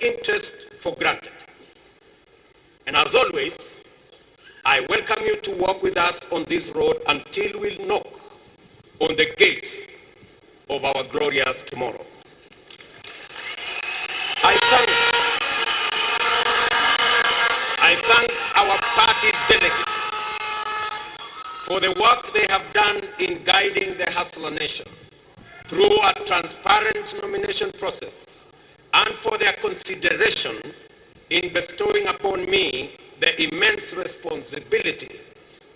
interest for granted. And as always, I welcome you to walk with us on this road until we knock on the gates of our glorious tomorrow. I thank our party delegates for the work they have done in guiding the Hustler Nation through a transparent nomination process, and for their consideration in bestowing upon me the immense responsibility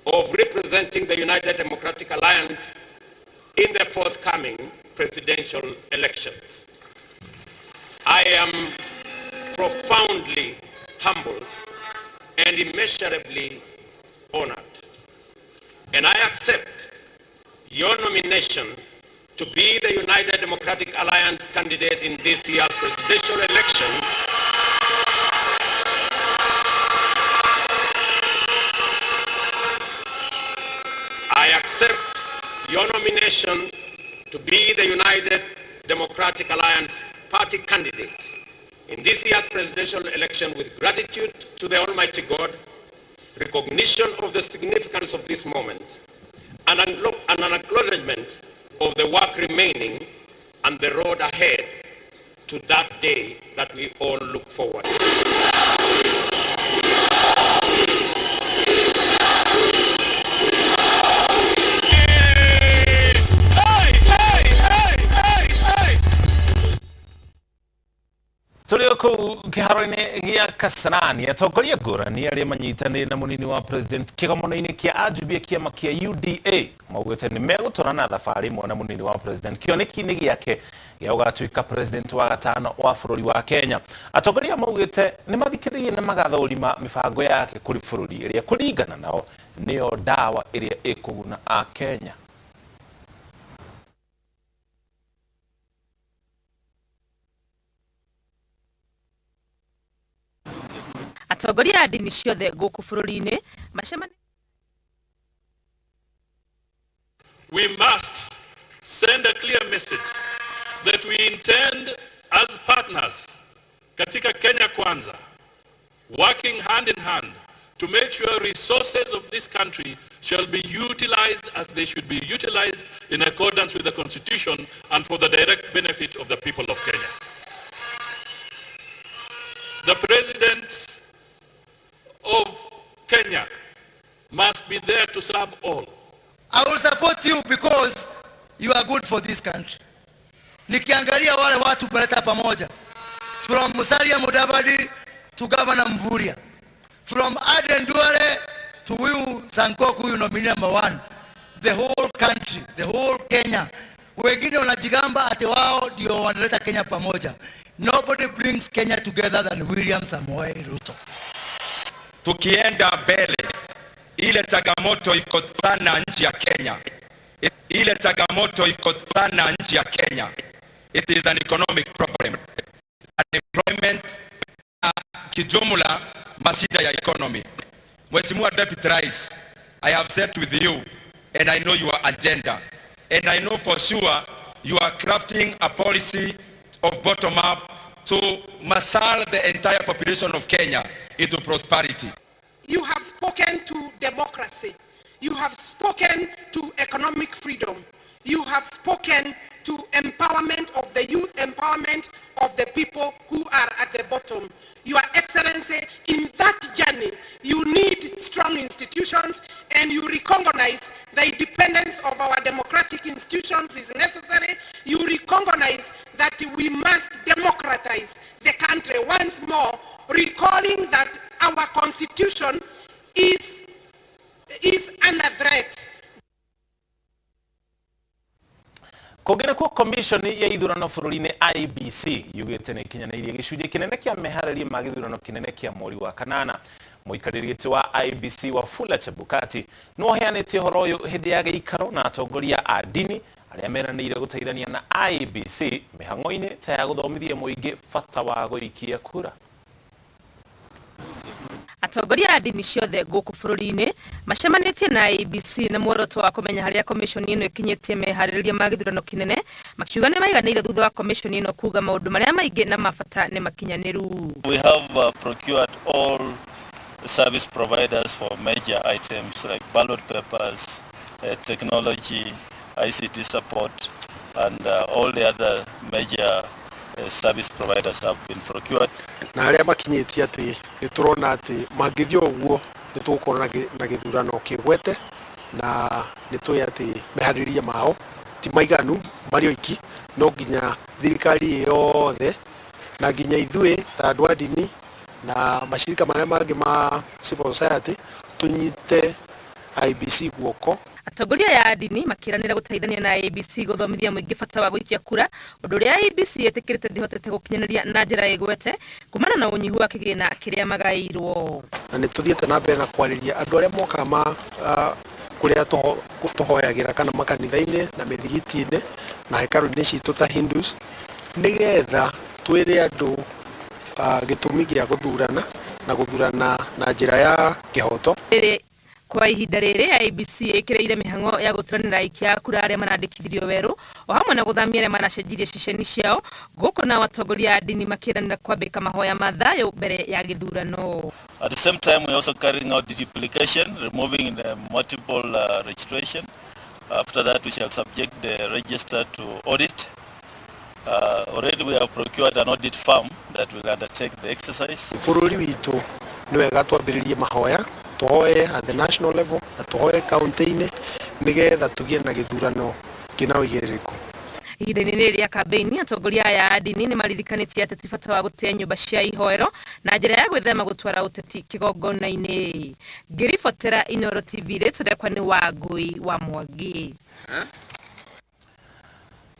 of representing the United Democratic Alliance in the forthcoming presidential elections. I am profoundly humbled and immeasurably honored, and I accept your nomination to be the United Democratic Alliance candidate in this year's presidential election. I accept your nomination to be the United Democratic Alliance party candidate in this year's presidential election with gratitude to the Almighty God, recognition of the significance of this moment, and an acknowledgement of the work remaining and the road ahead to that day that we all look forward to. Tulio kiharo-ini gia Kasarani atongoria ngũrani arĩa manyitanĩire na mũnini wa president kĩgomano-inĩ kĩa ANJUMBE kĩama kĩa UDA maugĩte nĩ megũtwarana thabarĩ ĩmwe na mũnini wa president kĩoneki-inĩ gĩake gĩa gũgatuĩka president wa gatano wa bũrũri wa Kenya. Atongoria maugĩte nĩ mathikĩrĩirie na magathũrima mĩbango yake kũrĩ bũrũri ĩrĩa kũringana nao nĩyo ndawa ĩrĩa ĩkũguna a Kenya. Atongoria ndini ciothe gũkũ bũrũri-inĩ macemania. We must send a clear message that we intend as partners katika Kenya Kwanza, working hand in hand to make sure resources of this country shall be utilized as they should be utilized in accordance with the Constitution and for the direct benefit of the people of Kenya. The President of Kenya must be there to serve all. I will support you because you are good for this country. Nikiangalia wale watu baleta pamoja, from Musalia Mudavadi to Governor Mvurya, from Aden Duale to huyu Sankoku huyu nominee number 1, the whole country, the whole Kenya. Wengine wanajigamba ati wao ndio wanaleta Kenya pamoja. Nobody brings Kenya together than William Samoei Ruto. Tukienda mbele, ile changamoto iko sana nchi ya Kenya. Ile changamoto iko sana nchi ya Kenya. It is an economic problem. Unemployment kijumla mashida ya economy. Mheshimiwa Deputy Rais, I have sat with you and I know your agenda. And I know for sure you are crafting a policy of bottom up to marshal the entire population of Kenya into prosperity. You have spoken to democracy. You have spoken to economic freedom. You have spoken to empowerment of the youth, empowerment of the people who are at the bottom. Your Excellency, in that journey, you need strong institutions, and you recognize the independence of our democratic institutions is necessary. You recognize that we must democratize the country once more, recalling that our constitution is under threat. Kũngĩra kwa commission ya ithurano bũrũri-inĩ IBC yugĩte nĩ kinyanĩirie gĩcunjĩ kĩnene kĩa meharĩrĩria ma gĩthurano kĩnene kĩa mweri wa kanana. Mũikarĩri gĩtĩ wa IBC Wafula Chebukati no heanĩte ũhoro ũyũ hĩndĩ ya gĩikaro na atongoria a ndini arĩa meranĩire gũteithania na IBC mĩhang'o-inĩ ta ya gũthomithia mũingĩ bata wa gũikia kura. Atongoria a ndini ciothe guku bururi-ini macemanitie na ABC na muoroto wa kumenya haria commission ino ikinyitie mehaririria ma githurano kinene makiuga ni maiganire thutha wa commission ino kuga maundu maria maingi na mabata ni makinyaniru. We have procured all service providers for major items like ballot papers, technology, ICT support, and all the other major service providers have been procured. Na aria makinyitie ati ni turona ati mangithio uguo ni tukorana na githurano kigwete na ni tuya ati mehaririria mao ti maiganu mario iki no nginya thirikari yothe na nginya ithui ta andu a ndini na mashirika maria mangi ma civil society tunyite IBC guoko. Atongoria ya ndini makiranira guteithania na ABC guthomithia muingi bata wa guikia kura undu uria ABC etikirite ndihotete gukinyaniria na njira igwete kumana na unyihu wa kigina kiria magairwo. Na ni tuthiete na mbere na kwariria andu aria moka ma kuria tuhoyagira kana makanitha-ini na mithigiti-ini na hekalu-ini citu ta Hindus nigetha twire andu gitumi gia guthurana na njira ya kihoto. Kwa ihinda riri ABC ikireire mihango ya guturanira aikia kura aria marandikithirio weru o hamwe na guthamia aria maracenjirie ceceni ciao guku na atongoria a ndini makiranira kwambika mahoya ma thayu mbere ya githurano. At the same time, we are also carrying out deduplication, removing the multiple registration. After that, we shall subject the register to audit. Already we have procured an audit firm that will undertake the exercise. Bururi witu ni wega twambiririe mahoya tuhoe at the national level na tuhoe county-ini nigetha tugie na githurano kina uigiririku. Ihinda-ini riri ria kampeni atongoria ya ndini ni maririkanitie ateti bata wa gutia nyumba cia ihoero na njira ya gwithema gutwara uteti kigongona-ini. Ngiribotera Inooro TV turekwa ni Wangui wa Mwangi.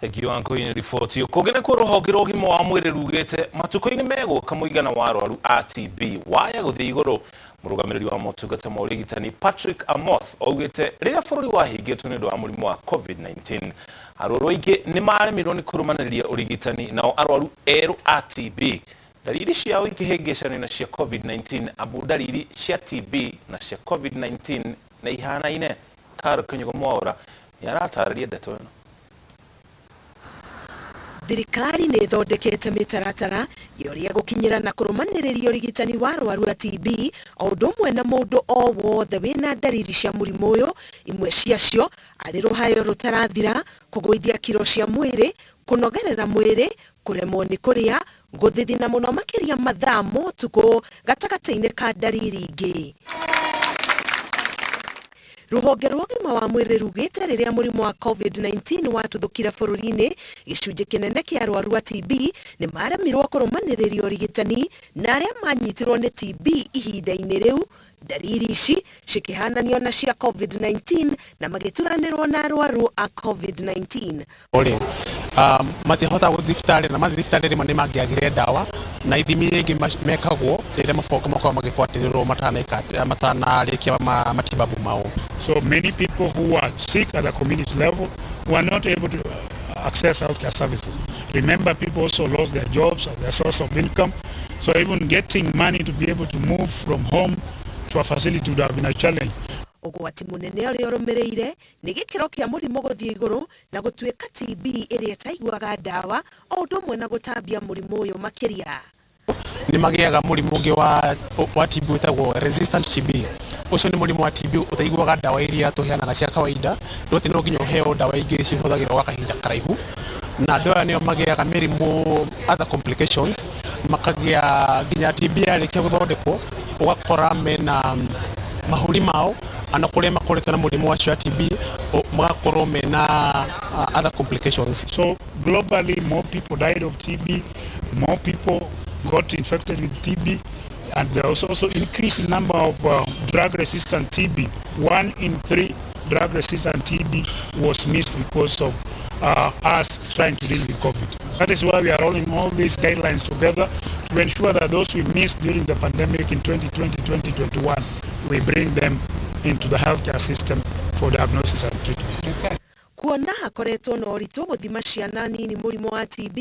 Ekiwango-ini riboti ukugene ku ruhonge rwa ugima wa mwiri rugite matuko-ini meguka muigana wa arwaru a TB waya guthii iguru. Murugamiriri wa motungata ma urigitani Patrick Amoth augite riria bururi wahingitwo ni undu wa murimu wa COVID-19 arwaru aingi ni maremirwo ni kurumaniriria urigitani nao arwaru eru a TB dalili ciao ikihingicana na cia COVID-19 abu dalili cia TB na cia COVID-19 na ihanaine. Karo Kinyugo Mwaura niaratariria ndeto ino. Thirikari nĩ ĩthondekete mĩtaratara yoria gukinyira na kurumanĩrĩria ũrigitani wa arwaru a TB o ũndũ ũmwe na mũndũ o wothe wĩna ndariri cia mũrimũ ũyũ, imwe ciacio arĩ rũhayo rũtarathira, kũgũithia kiro cia mwĩrĩ, kũnogerera mwĩrĩ, kuremwo nĩ kũrĩa, gũthithina mũno makĩria mathaa ma ũtukũ gatagatĩ-inĩ ka ndariri ingĩ. Ruhonge rwa ugima wa mwiri rugite riria murimu wa COVID-19 watuthukira bururi-ini gicunji kinene kia arwaru a TB ni maremirwo kurumaniriria urigitani na aria manyitirwo ni TB ihinda-ini riu ndariri ici cikihananio na cia COVID-19 na magituranirwo na arwaru a COVID-19. Matihota guthibitari na mathibitari rimwe ni mangiagire dawa na ithimi ringi mekagwo riria maboka makwa magifuatirirwo matanarikia matibabu mao. So many people who are sick at the community level were not able to access healthcare services. Remember, people also lost their jobs and their source of income. So even getting money to be able to move from home to a facility would have been a challenge. Ugwati munene uria urumireire ni gikiro kia murimu guthii iguru na gutuika TB iria taiguaga dawa o undu umwe na gutambia murimu uyu makiria. Ni magiaga murimu ungi wa TB witagwo resistant TB. Ucio ni murimu wa TB utaiguaga dawa iria tuheanaga cia kawaida ndote no nginya uheo dawa ingi cihuthagirwo gwa kahinda karaihu na andu aya nio magiaga mirimu other complications makagia nginya TB arikia guthondekwo ugakora mena mahuri mao ana kuria makoretwo na murimu wa TB magakorwo mena other complications. So globally more people died of TB, more people got infected with TB, and there was also increased number of drug-resistant TB. 1 in 3 drug-resistant TB was missed because of us trying to deal with COVID. That is why we are rolling all these guidelines together to ensure that those we missed during the pandemic in 2020-2021, we bring them into the healthcare system for diagnosis and treatment. kuona hakoretwo na ũritũ gũthima ciana nini mũrimũ wa TB.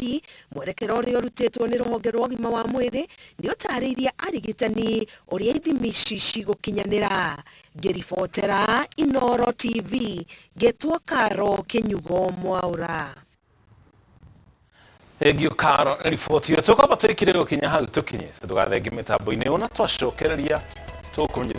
Mwerekero ũrĩa ũrutĩtwo nĩ rũhonge rwa ũgima wa mwĩrĩ nĩ ũtarĩirie arigitani ũrĩa ithimi ici cigũkinyanĩra. Ngĩribotera Inooro TV, Getwo Karo Kinyugo Mwaura. Egio Karo riboti yo tukaba turikire gukinya hau tukinye ndugathengi mitambo-ini ona twacokereria tukumenyithia